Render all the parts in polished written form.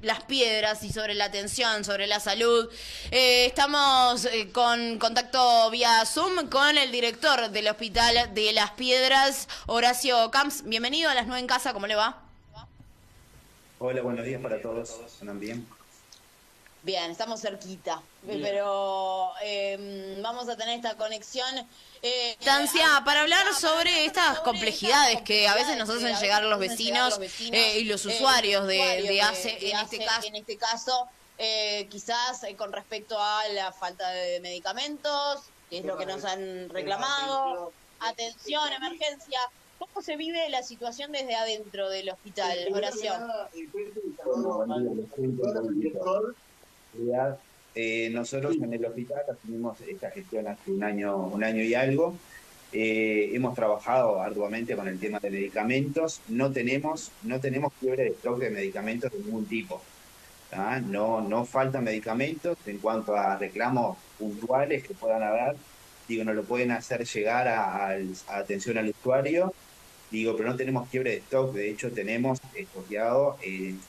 Las Piedras y sobre la atención, sobre la salud. Estamos con contacto vía Zoom con el director del Hospital de Las Piedras, Horacio Camps. Bienvenido a Las 9 en Casa, ¿cómo le va? Hola, buenos días para todos. ¿Andan bien? Bien, estamos cerquita, pero vamos a tener esta conexión distancia para hablar sobre estas complejidades que a veces nos hacen llegar los vecinos y los usuarios de ACE en este caso. Quizás con respecto a la falta de medicamentos, que es lo que nos han reclamado, atención, emergencia. ¿Cómo se vive la situación desde adentro del hospital, Horacio? Bueno, buen día, les cuento un poquitito. En realidad, nosotros en el hospital asumimos esta gestión hace un año y algo. Hemos trabajado arduamente con el tema de medicamentos. No tenemos fiebre de stock de medicamentos de ningún tipo. ¿Tá? No faltan medicamentos en cuanto a reclamos puntuales que puedan haber. Digo, nos lo pueden hacer llegar a atención al usuario. Digo, pero no tenemos quiebre de stock, de hecho tenemos estoqueado,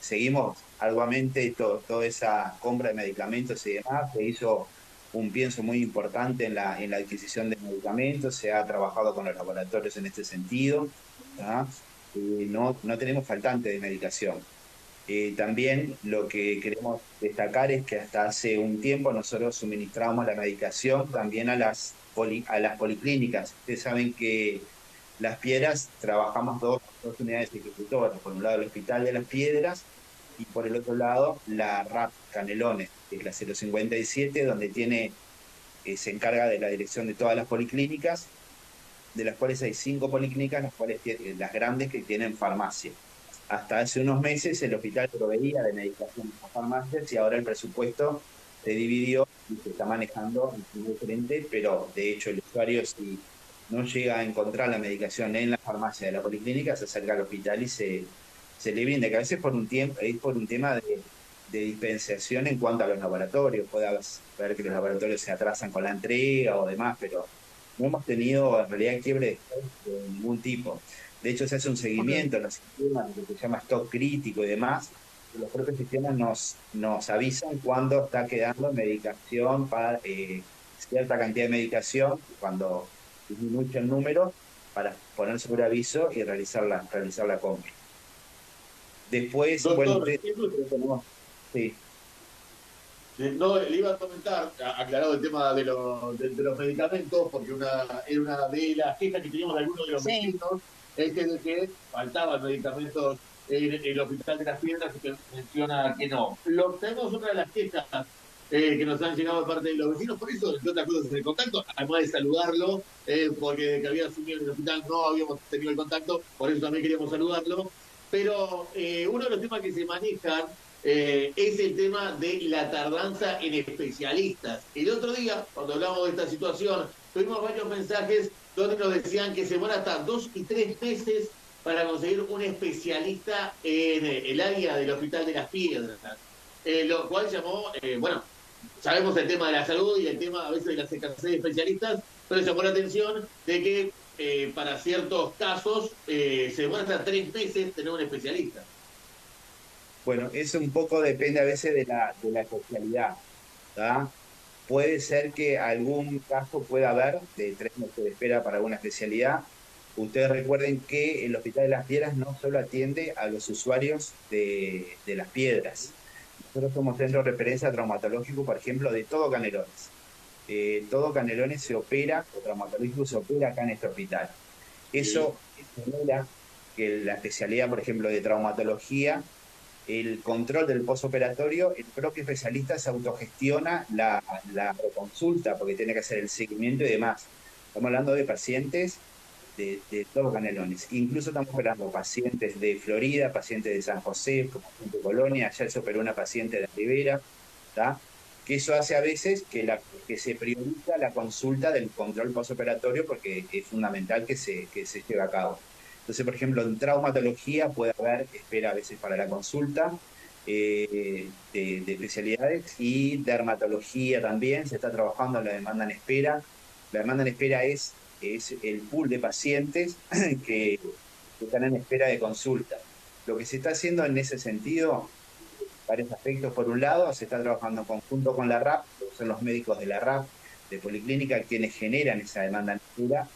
seguimos arduamente toda esa compra de medicamentos y demás, se hizo un pienso muy importante en la adquisición de medicamentos, se ha trabajado con los laboratorios en este sentido, ¿tá? No tenemos faltante de medicación. También lo que queremos destacar es que hasta hace un tiempo nosotros suministramos la medicación también a las policlínicas. Ustedes saben que Las Piedras trabajamos dos unidades ejecutoras, por un lado el Hospital de Las Piedras y por el otro lado la RAP Canelones, que es la 057, donde se encarga de la dirección de todas las policlínicas, de las cuales hay 5 policlínicas, las grandes que tienen farmacia. Hasta hace unos meses el hospital proveía de medicación a farmacias y ahora el presupuesto se dividió y se está manejando diferente, pero de hecho el usuario si no llega a encontrar la medicación en la farmacia de la policlínica, se acerca al hospital y se le brinda, que a veces es por un tema de dispensación en cuanto a los laboratorios. Puede ver que los laboratorios se atrasan con la entrega o demás, pero no hemos tenido en realidad quiebre de stock de ningún tipo. De hecho, se hace un seguimiento en los sistemas, lo que se llama stock crítico y demás. Y los propios sistemas nos avisan cuando está quedando medicación para cierta cantidad de medicación, cuando disminuye el número, para poner sobre aviso y realizar la compra. Después, bueno, Doctor, ustedes tenemos. Sí. no, le iba a comentar, aclarado el tema de los medicamentos, porque era una de las quejas que teníamos de algunos de los vecinos, de que faltaban medicamentos en el Hospital de Las Piedras, y que menciona que no. Tenemos otra de las quejas que nos han llegado de parte de los vecinos, por eso, entre otras cosas, el contacto, además de saludarlo, porque desde que había asumido en el hospital no habíamos tenido el contacto, por eso también queríamos saludarlo. Pero uno de los temas que se manejan es el tema de la tardanza en especialistas. El otro día, cuando hablamos de esta situación, tuvimos varios mensajes donde nos decían que se van hasta 2 y 3 meses para conseguir un especialista en el área del Hospital de Las Piedras. Lo cual llamó, bueno, sabemos el tema de la salud y el tema a veces de la escasez de especialistas, pero llamó la atención de que para ciertos casos se demora hasta 3 meses tener un especialista. Bueno, eso un poco depende a veces de la especialidad, ¿tá? Puede ser que algún caso pueda haber de 3 meses de espera para alguna especialidad. Ustedes recuerden que el Hospital de Las Piedras no solo atiende a los usuarios de Las Piedras. Nosotros somos centro de referencia traumatológico, por ejemplo, de todo Canelones. Todo Canelones se opera, o traumatológico se opera acá en este hospital. Sí. Eso genera que la especialidad, por ejemplo, de traumatología, el control del postoperatorio, el propio especialista se autogestiona la consulta porque tiene que hacer el seguimiento y demás. Estamos hablando de pacientes de todos Canelones. Incluso estamos operando pacientes de Florida, pacientes de San José, pacientes de Colonia, ayer se operó una paciente de Rivera, ¿tá? Que eso hace a veces que se prioriza la consulta del control postoperatorio porque es fundamental que se lleve a cabo. Entonces, por ejemplo, en traumatología puede haber espera a veces para la consulta de especialidades, y dermatología también, se está trabajando en la demanda en espera. La demanda en espera es el pool de pacientes que están en espera de consulta. Lo que se está haciendo en ese sentido varios aspectos. Por un lado, se está trabajando en conjunto con la RAP, son los médicos de la RAP, de Policlínica, quienes generan esa demanda en altura,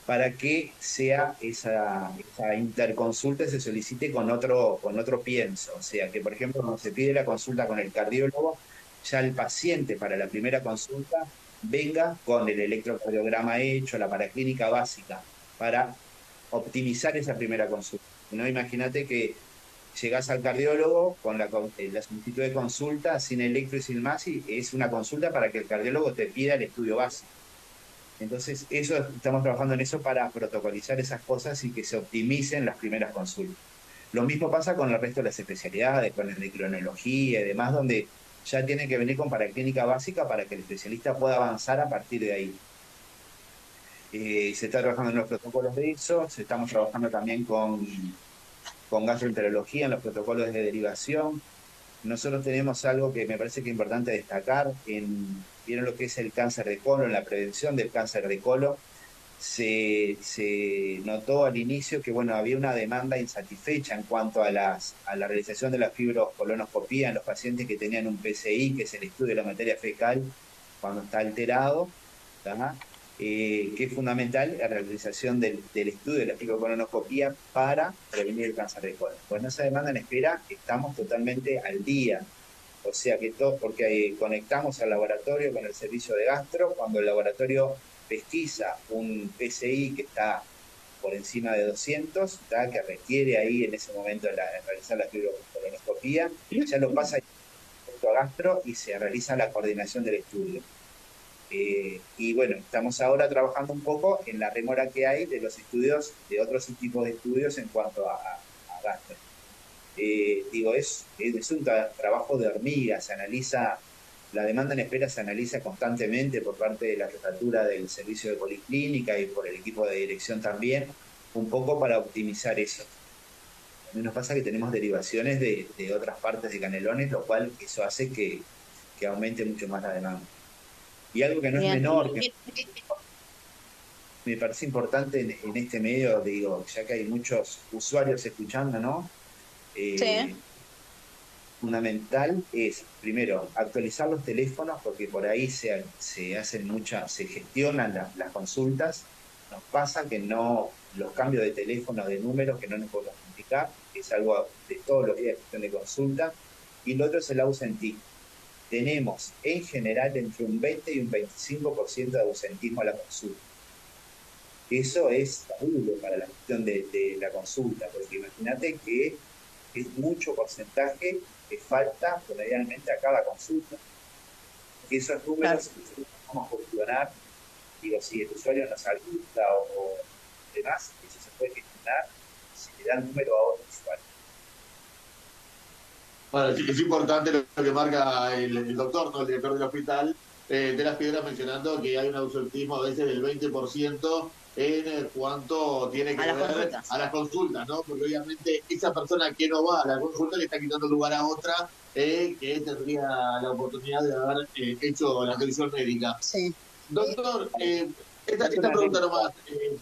para que sea esa interconsulta se solicite con otro pienso. O sea, que por ejemplo, cuando se pide la consulta con el cardiólogo, ya el paciente para la primera consulta venga con el electrocardiograma hecho, la paraclínica básica, para optimizar esa primera consulta. No, imagínate que llegás al cardiólogo con la solicitud de consulta sin electro y sin más, y es una consulta para que el cardiólogo te pida el estudio básico. Entonces, estamos trabajando en eso para protocolizar esas cosas y que se optimicen las primeras consultas. Lo mismo pasa con el resto de las especialidades, con endocrinología y demás, donde ya tiene que venir con paraclínica básica para que el especialista pueda avanzar a partir de ahí. Se está trabajando en los protocolos de eso, estamos trabajando también con gastroenterología en los protocolos de derivación. Nosotros tenemos algo que me parece que es importante destacar, vieron lo que es el cáncer de colon, la prevención del cáncer de colon. Se notó al inicio que bueno, había una demanda insatisfecha en cuanto a la realización de la fibrocolonoscopía en los pacientes que tenían un PCI, que es el estudio de la materia fecal cuando está alterado, que es fundamental la realización del estudio de la fibrocolonoscopía para prevenir el cáncer de colon. Pues en esa demanda en espera estamos totalmente al día. O sea que todo, porque conectamos al laboratorio con el servicio de gastro, cuando el laboratorio pesquisa un PCI que está por encima de 200, que requiere ahí en ese momento realizar la fibrocolonoscopía, ya lo pasa a gastro y se realiza la coordinación del estudio. Y bueno, estamos ahora trabajando un poco en la remora que hay de los estudios, de otros tipos de estudios en cuanto a gastro. Es un trabajo de hormiga, se analiza, la demanda en espera se analiza constantemente por parte de la jefatura del servicio de policlínica y por el equipo de dirección también, un poco para optimizar eso. También nos pasa que tenemos derivaciones de otras partes de Canelones, lo cual eso hace que aumente mucho más la demanda. Y algo que no es menor, que me parece importante en este medio, digo, ya que hay muchos usuarios escuchando, ¿no? Sí. Fundamental es, primero, actualizar los teléfonos, porque por ahí se gestionan las consultas. Nos pasa que los cambios de teléfono, de números, que no nos podemos explicar, que es algo de todos los días de gestión de consulta. Y lo otro es el ausentismo. Tenemos en general entre un 20 y un 25% de ausentismo a la consulta. Eso es terrible para la gestión de la consulta, porque imagínate que es mucho porcentaje que falta promedialmente a cada consulta. Que esos números vamos a gestionar, digo, si el usuario nos ayuda o demás, eso se puede gestionar si le da el número a otro usuario. Bueno, es importante lo que marca el doctor, ¿no? El director del hospital de Las Piedras, mencionando que hay un ausentismo a veces del 20% en cuanto tiene que ver a las consultas, ¿no? Porque obviamente esa persona que no va a la consulta le está quitando lugar a otra que tendría la oportunidad de haber hecho la atención médica. Sí. Doctor, esta pregunta nomás,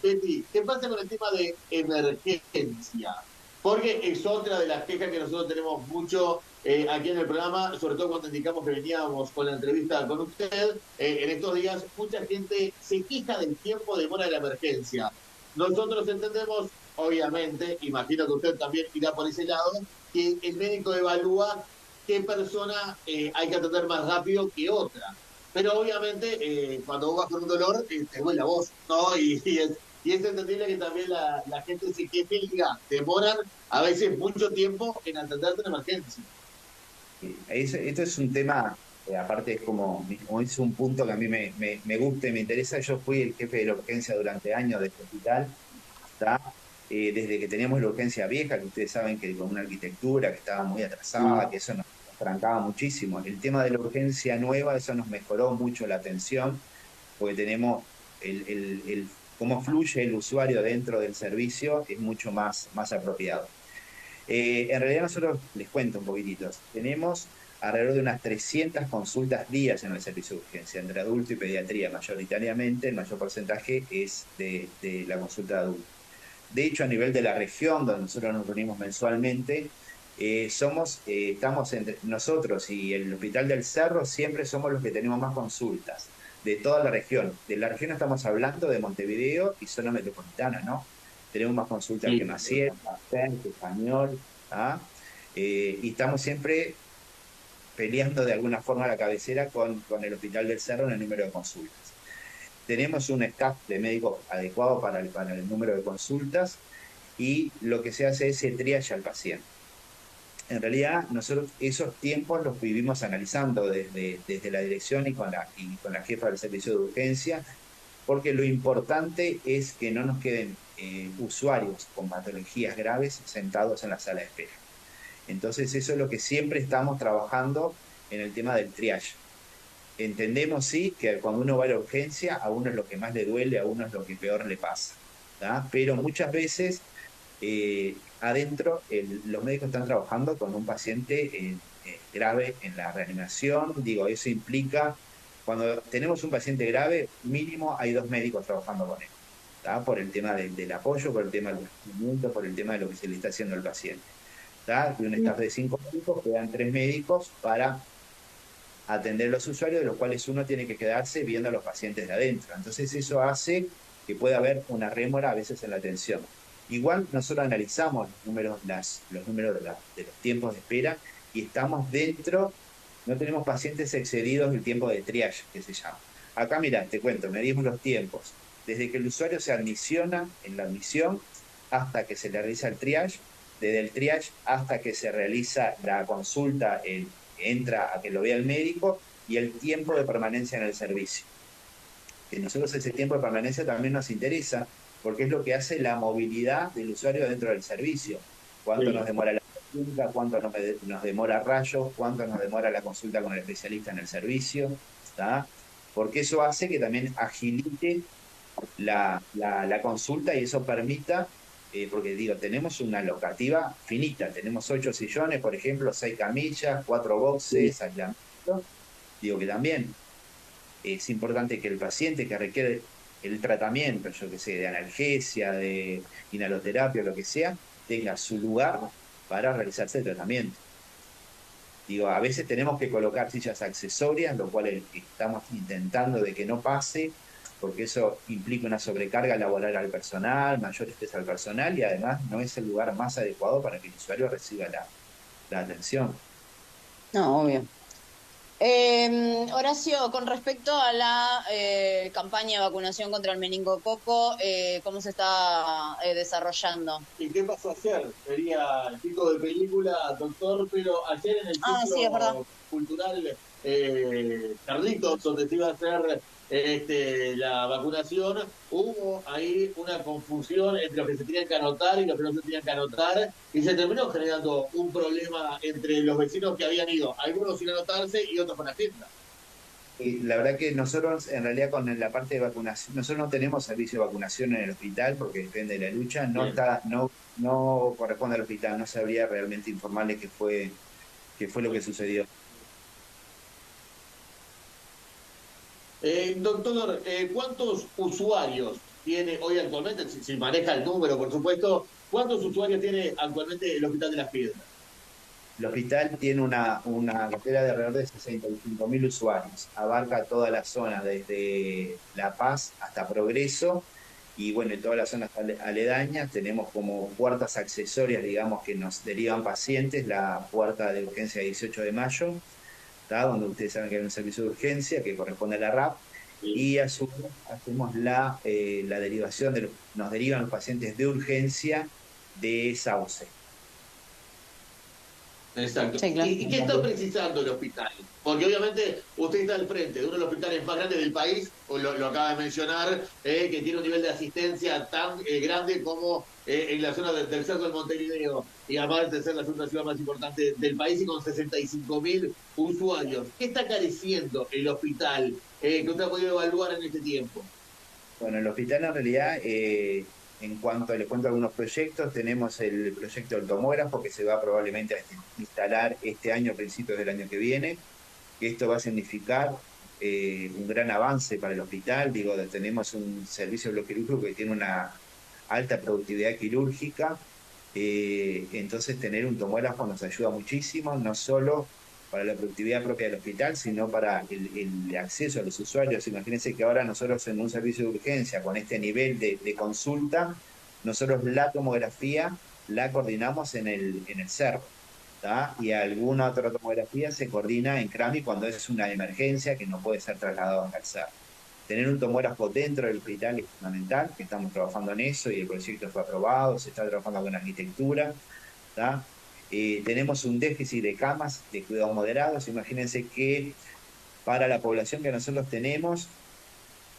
Peti, ¿qué pasa con el tema de emergencia? Porque es otra de las quejas que nosotros tenemos mucho aquí en el programa, sobre todo cuando indicamos que veníamos con la entrevista con usted. En estos días mucha gente se queja del tiempo de demora de la emergencia. Nosotros entendemos, obviamente, imagino que usted también irá por ese lado, que el médico evalúa qué persona hay que atender más rápido que otra. Pero obviamente cuando vos vas con un dolor, te duele la voz, ¿no? Y es entendible que también la gente se queje y diga, demoran a veces mucho tiempo en atenderte una emergencia. Esto es un tema, aparte es como es un punto que a mí me gusta y me interesa. Yo fui el jefe de la urgencia durante años de este hospital, desde que teníamos la urgencia vieja, que ustedes saben que con una arquitectura que estaba muy atrasada, que eso nos trancaba muchísimo. El tema de la urgencia nueva, eso nos mejoró mucho la atención, porque tenemos cómo fluye el usuario dentro del servicio es mucho más apropiado. En realidad nosotros, les cuento un poquitito, tenemos alrededor de unas 300 consultas días en el servicio de urgencia, entre adulto y pediatría mayoritariamente. El mayor porcentaje es de la consulta de adulto. De hecho, a nivel de la región, donde nosotros nos reunimos mensualmente, Estamos entre nosotros y el Hospital del Cerro, siempre somos los que tenemos más consultas de toda la región. De la región estamos hablando de Montevideo y zona metropolitana, ¿no? Tenemos más consultas que Sí. Maciel, que Español, ¿ah? Y estamos siempre peleando de alguna forma a la cabecera con el Hospital del Cerro en el número de consultas. Tenemos un staff de médicos adecuado para el número de consultas y lo que se hace es se triage al paciente. En realidad, nosotros esos tiempos los vivimos analizando desde la dirección y con la jefa del servicio de urgencia, porque lo importante es que no nos queden usuarios con patologías graves sentados en la sala de espera. Entonces, eso es lo que siempre estamos trabajando en el tema del triage. Entendemos, sí, que cuando uno va a la urgencia, a uno es lo que más le duele, a uno es lo que peor le pasa, ¿tá? Pero muchas veces adentro los médicos están trabajando con un paciente grave en la reanimación. Digo, eso implica, cuando tenemos un paciente grave, mínimo hay 2 médicos trabajando con él, ¿tá? Por el tema del apoyo, por el tema del tratamiento, por el tema de lo que se le está haciendo al paciente, ¿tá? De un staff de 5 médicos, quedan 3 médicos para atender a los usuarios, de los cuales uno tiene que quedarse viendo a los pacientes de adentro. Entonces eso hace que pueda haber una rémora a veces en la atención. Igual nosotros analizamos los números de los tiempos de espera y estamos dentro, no tenemos pacientes excedidos del tiempo de triage, que se llama. Acá, mira, te cuento, medimos los tiempos. Desde que el usuario se admisiona en la admisión hasta que se le realiza el triage, desde el triage hasta que se realiza la consulta, entra a que lo vea el médico, y el tiempo de permanencia en el servicio. Que nosotros ese tiempo de permanencia también nos interesa, porque es lo que hace la movilidad del usuario dentro del servicio. Cuánto nos demora la consulta, cuánto nos demora rayos, cuánto nos demora la consulta con el especialista en el servicio, ¿tá? Porque eso hace que también agilite la consulta y eso permita, porque digo, tenemos una locativa finita, tenemos 8 sillones, por ejemplo, 6 camillas, 4 boxes, aislamiento. Digo que también es importante que el paciente que requiere el tratamiento, yo que sé, de analgesia, de inhaloterapia, lo que sea, tenga su lugar para realizarse el tratamiento. Digo, a veces tenemos que colocar sillas accesorias, lo cual estamos intentando de que no pase, porque eso implica una sobrecarga laboral al personal, mayor estrés al personal, y además no es el lugar más adecuado para que el usuario reciba la atención. No, obvio. Horacio, con respecto a la campaña de vacunación contra el meningococo, ¿cómo se está desarrollando? ¿Y qué pasó ayer? Sería el pico de película, doctor, pero ayer en el ciclo cultural Carlitos, donde se iba a hacer la vacunación, hubo ahí una confusión entre los que se tenían que anotar y los que no se tenían que anotar, y se terminó generando un problema entre los vecinos que habían ido, algunos sin anotarse y otros con agenda. La verdad que nosotros, en realidad, con la parte de vacunación, nosotros no tenemos servicio de vacunación en el hospital porque depende de la lucha, no corresponde al hospital, no sabría realmente informarle qué fue lo que sucedió. Doctor, ¿cuántos usuarios tiene hoy actualmente, si maneja el número, por supuesto, cuántos usuarios tiene actualmente el Hospital de las Piedras? El hospital tiene una cartera de alrededor de 65.000 usuarios, abarca toda la zona desde La Paz hasta Progreso, y bueno, en todas las zonas aledañas tenemos como puertas accesorias, digamos, que nos derivan pacientes, la puerta de urgencia 18 de mayo, ¿tá? Donde ustedes saben que hay un servicio de urgencia que corresponde a la RAP, y a su vez hacemos la derivación, nos derivan los pacientes de urgencia de Sauce. Exacto. Sí, claro. ¿Y qué está precisando el hospital? Porque obviamente usted está al frente de uno de los hospitales más grandes del país, o lo acaba de mencionar, que tiene un nivel de asistencia tan grande como en la zona del Cerro del Montevideo, y además de ser la segunda ciudad más importante del país y con 65.000 usuarios. ¿Qué está careciendo el hospital que usted ha podido evaluar en este tiempo? Bueno, el hospital en realidad, en cuanto les cuento algunos proyectos, tenemos el proyecto del tomógrafo que se va probablemente a instalar este año, a principios del año que viene, que esto va a significar un gran avance para el hospital. Digo, tenemos un servicio de bloque quirúrgico que tiene una alta productividad quirúrgica, Entonces tener un tomógrafo nos ayuda muchísimo, no solo para la productividad propia del hospital, sino para el acceso a los usuarios. Imagínense que ahora nosotros en un servicio de urgencia, con este nivel de consulta, nosotros la tomografía la coordinamos en el CERP, ¿tá? Y alguna otra tomografía se coordina en CRAMI cuando es una emergencia que no puede ser trasladado al CERP. Tener un tomógrafo dentro del hospital es fundamental, que estamos trabajando en eso y el proyecto fue aprobado, se está trabajando con arquitectura, ¿tá? Tenemos un déficit de camas de cuidados moderados. Imagínense que para la población que nosotros tenemos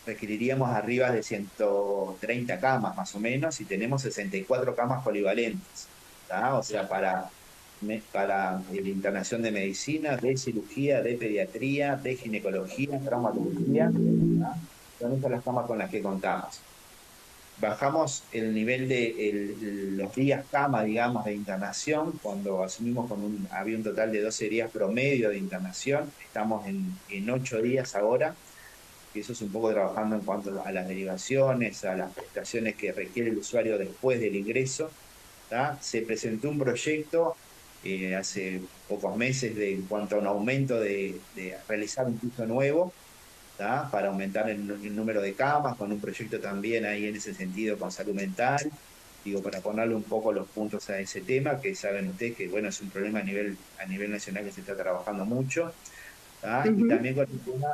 requeriríamos arriba de 130 camas más o menos y tenemos 64 camas polivalentes, ¿tá? O sea, para la internación de medicina, de cirugía, de pediatría, de ginecología, traumatología, ¿tá? Son estas las camas con las que contamos. Bajamos el nivel de los días cama, digamos, de internación, cuando asumimos había un total de 12 días promedio de internación, estamos en 8 días ahora, y eso es un poco trabajando en cuanto a las derivaciones, a las prestaciones que requiere el usuario después del ingreso, ¿tá? Se presentó un proyecto hace pocos meses en cuanto a un aumento de realizar un piso nuevo, ¿tá? Para aumentar el número de camas, con un proyecto también ahí en ese sentido con salud mental, digo, para ponerle un poco los puntos a ese tema, que saben ustedes que, bueno, es un problema a nivel nacional que se está trabajando mucho, ¿tá? Y también con el tema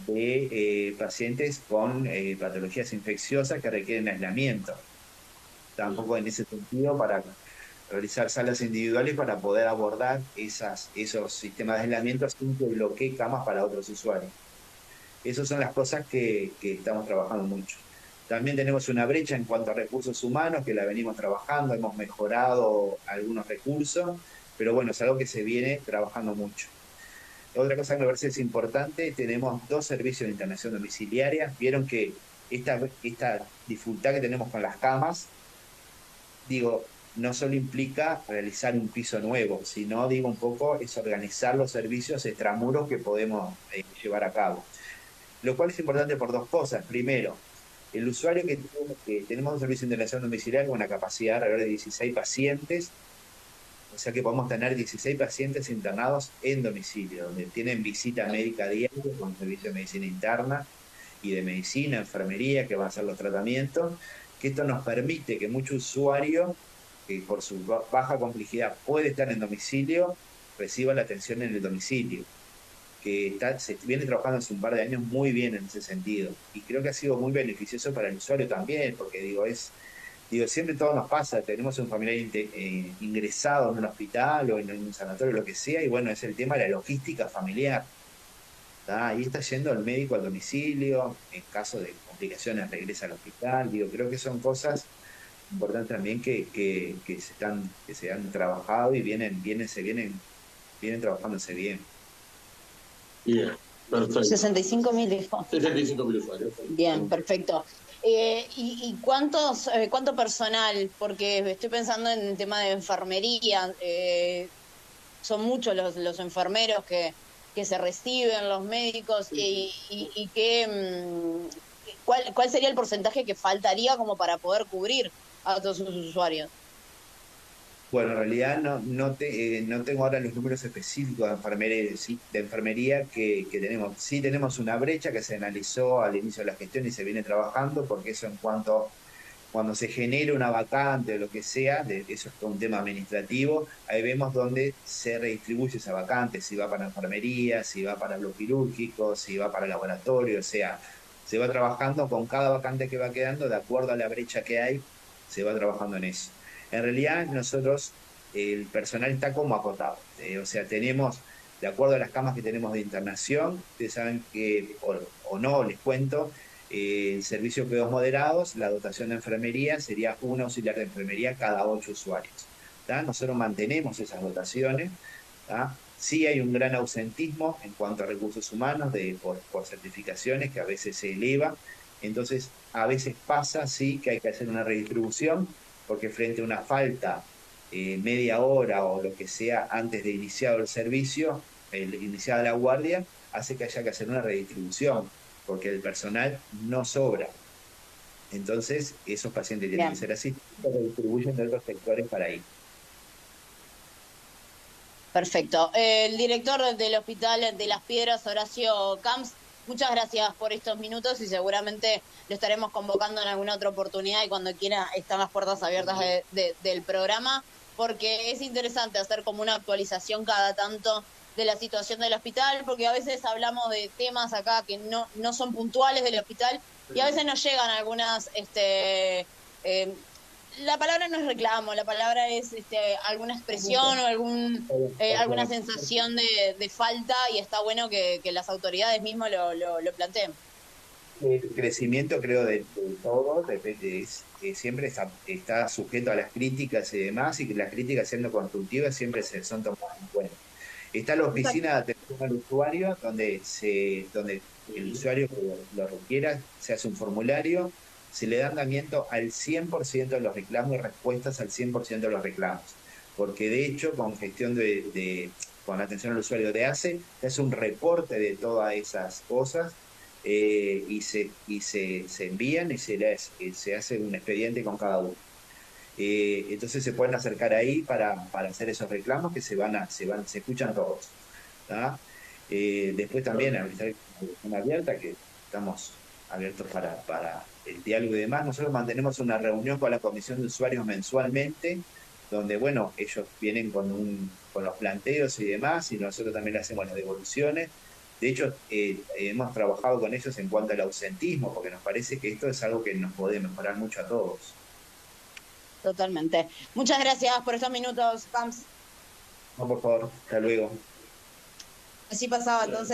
de pacientes con patologías infecciosas que requieren aislamiento. Tampoco en ese sentido para realizar salas individuales para poder abordar esos sistemas de aislamiento sin que bloquee camas para otros usuarios. Esas son las cosas que estamos trabajando mucho. También tenemos una brecha en cuanto a recursos humanos, que la venimos trabajando, hemos mejorado algunos recursos, pero bueno, es algo que se viene trabajando mucho. Otra cosa que me parece es importante, tenemos 2 servicios de internación domiciliaria. Vieron que esta dificultad que tenemos con las camas, digo, no solo implica realizar un piso nuevo, sino, digo, un poco es organizar los servicios extramuros que podemos llevar a cabo. Lo cual es importante por 2 cosas. Primero, el usuario que tenemos un servicio de internación domiciliaria con una capacidad alrededor de 16 pacientes, o sea que podemos tener 16 pacientes internados en domicilio, donde tienen visita médica diaria con el servicio de medicina interna y de medicina, enfermería, que van a hacer los tratamientos, que esto nos permite que mucho usuario, que por su baja complejidad puede estar en domicilio, reciba la atención en el domicilio, que se viene trabajando hace un par de años muy bien en ese sentido, y creo que ha sido muy beneficioso para el usuario también, porque digo, siempre todo nos pasa, tenemos un familiar ingresado en un hospital o en un sanatorio, lo que sea, y bueno, es el tema de la logística familiar. ¿Tá? Ahí está yendo el médico al domicilio, en caso de complicaciones regresa al hospital, digo, creo que son cosas importantes también que se han trabajado y vienen trabajándose bien. Bien, perfecto. 65.000 dijo. 65.000 usuarios. Bien, perfecto. ¿Y cuánto personal? Porque estoy pensando en el tema de enfermería. Son muchos los enfermeros que se reciben, los médicos, y ¿cuál sería el porcentaje que faltaría como para poder cubrir a todos sus usuarios? Bueno, en realidad no tengo ahora los números específicos de enfermería que tenemos. Sí tenemos una brecha que se analizó al inicio de la gestión y se viene trabajando, porque eso cuando se genera una vacante o lo que sea, eso es todo un tema administrativo, ahí vemos dónde se redistribuye esa vacante, si va para enfermería, si va para lo quirúrgico, si va para laboratorio, o sea, se va trabajando con cada vacante que va quedando, de acuerdo a la brecha que hay, se va trabajando en eso. En realidad nosotros, el personal está como acotado, o sea, tenemos, de acuerdo a las camas que tenemos de internación, ustedes saben que, o no, les cuento, el servicio de cuidados moderados, la dotación de enfermería sería un auxiliar de enfermería cada 8 usuarios. ¿Tá? Nosotros mantenemos esas dotaciones. ¿Tá? Sí hay un gran ausentismo en cuanto a recursos humanos por certificaciones que a veces se eleva. Entonces, a veces pasa, sí, que hay que hacer una redistribución, porque frente a una falta media hora o lo que sea antes de iniciado el servicio, iniciada la guardia, hace que haya que hacer una redistribución, porque el personal no sobra. Entonces, esos pacientes tienen Bien. que ser así, pero distribuyen de otros sectores para ahí. Perfecto. El director del Hospital de Las Piedras, Horacio Camps, muchas gracias por estos minutos y seguramente lo estaremos convocando en alguna otra oportunidad y cuando quiera están las puertas abiertas del programa, porque es interesante hacer como una actualización cada tanto de la situación del hospital, porque a veces hablamos de temas acá que no son puntuales del hospital y a veces nos llegan algunas la palabra no es reclamo, la palabra es alguna expresión o alguna sensación de falta y está bueno que las autoridades mismas lo planteen. El crecimiento, creo, de todo depende, siempre está sujeto a las críticas y demás, y que las críticas, siendo constructivas, siempre son tomadas en cuenta. Está la oficina de atención al usuario, donde el usuario que lo requiera, se hace un formulario, se le da andamiento al 100% de los reclamos y respuestas al 100% de los reclamos. Porque de hecho, con gestión con atención al usuario de ACE, se hace un reporte de todas esas cosas y se envían y se hace un expediente con cada uno. Entonces se pueden acercar ahí para hacer esos reclamos que se escuchan todos. Después también está una abierta, que estamos abiertos para el diálogo y demás. Nosotros mantenemos una reunión con la Comisión de Usuarios mensualmente, donde, bueno, ellos vienen con los planteos y demás, y nosotros también le hacemos las devoluciones. De hecho, hemos trabajado con ellos en cuanto al ausentismo, porque nos parece que esto es algo que nos puede mejorar mucho a todos. Totalmente. Muchas gracias por estos minutos, Camps. No, por favor, hasta luego. Así pasaba entonces.